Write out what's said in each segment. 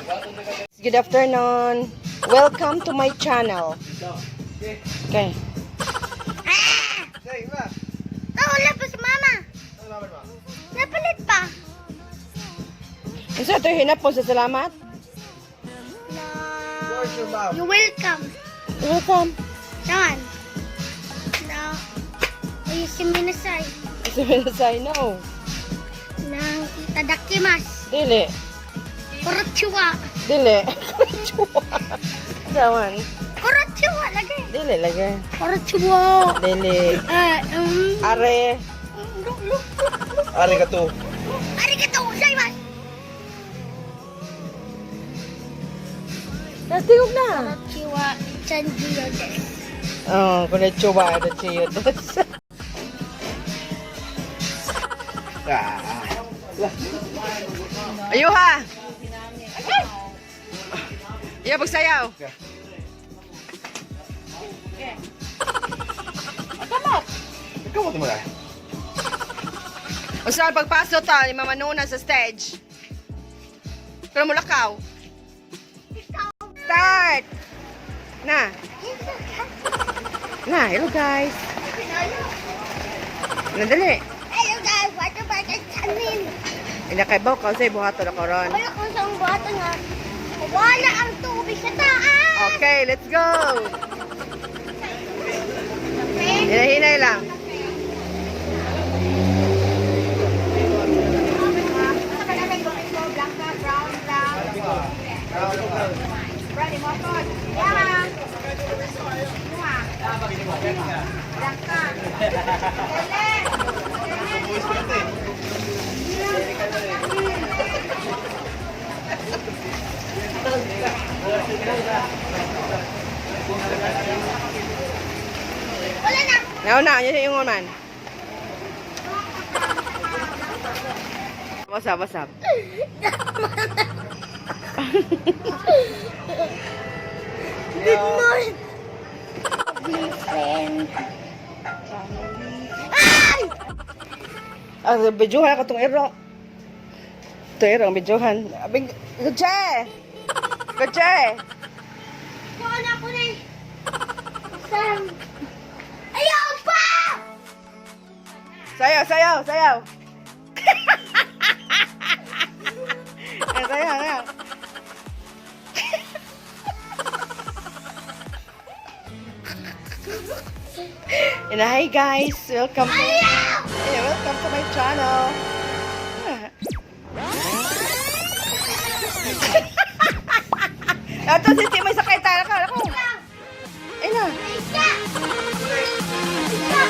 Good afternoon. Welcome to my channel. Okay. Wala pa si mama. Napalit pa. Isa ito hinap mo sa salamat. You're welcome. Welcome. Saan? No. Ay, si Minasay. Say no. Nang itadakimasu. Dili. Konnichiwa. Dili. Dawan. Konnichiwa lagi. Dili lagi. Konnichiwa. Dili. Are. Arigato. Arigatou gozaimasu. Natingog na. Konnichiwa. Chanjiyo desu. Oh, konnichiwa. Konnichiwa. Ayo ha. Iya pagsayaw. Ikaw mo na. O saan pagpasok to, ni Mama Nuna sa stage. Kaya mo lakaw. Start! Na. Na, hello guys. Nadali. Hello guys, water park at Chanin. Inakaibaw ka sa ibuhato na karon. Wala kung saan buhato nga. Wala ang tubig sa taas. Okay, let's go. Hinahinay lang. Wala na. Nauna, yun yung man. What's up, what's up? Good morning. Lovely friend. Ay! Bidyuhan ka itong ero. Ito ero, ang bidyuhan. Gudje! Gudje! Saan ako na eh? Saan? Ayaw pa! Sayaw, sayaw, sayaw! Sayaw, sayaw. And hi guys, welcome to my channel. Ito si Timay sa kay Tara ka ako. Ay na. Isa! Isa!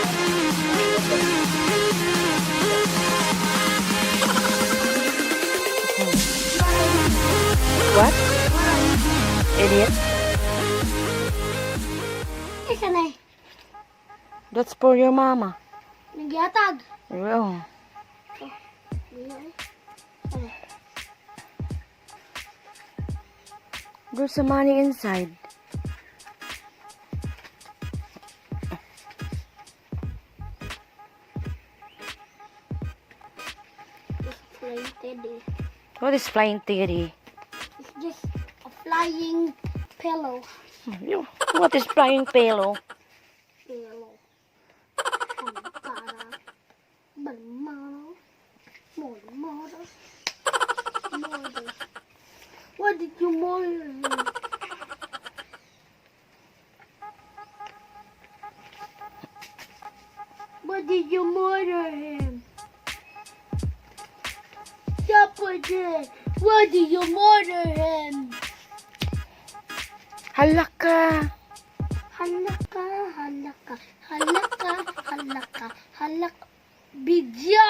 What? Idiot? Isa na eh. That's for your mama. Nagyatag. Well, there's some money inside. It's flying teddy. What is flying teddy? It's just a flying pillow. What is flying pillow? Pillow. Para balmano. Mordor. What did you murder him? What did you murder him? Deputy, what did you murder him? Halaka. Halaka, halaka, halaka, halaka, halaka. Bidyo!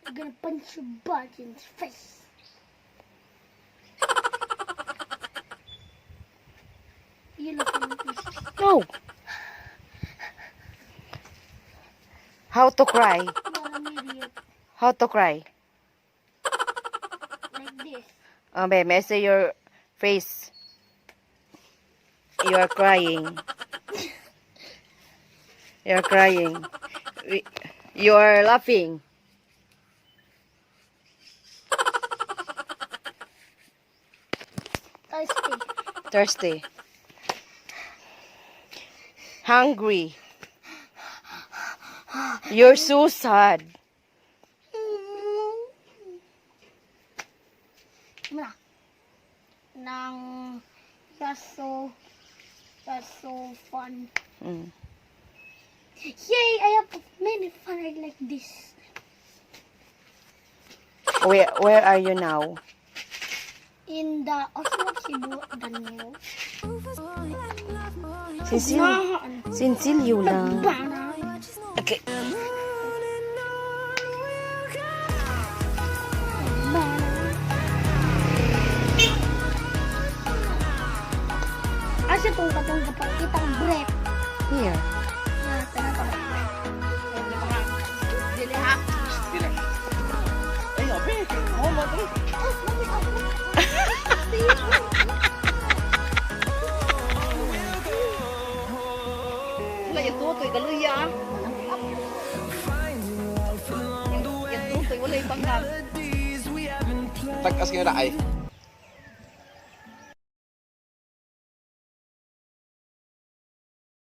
I'm gonna punch your butt in his face. You look at me. No. How to cry? What an idiot. How to cry? Like this. Oh, babe, I see your face. You are crying. You are crying. You are laughing. thirsty. Thirsty. Hungry. You're so sad. Muna. That's so fun. Mm. Yay! I have many fun like this. Where are you now? In the Oslo Cebu, Danyo. Sinsilyo lang. Bana. Okay. Asa itong katong kapakitang breath. Here. Dili ha. Dili. Ay, abe. Oh, madre. Oh, mami ako. Wala yung tutoy, galuya. Yung tutoy, wala yung panggap. Tagkas nga na ay.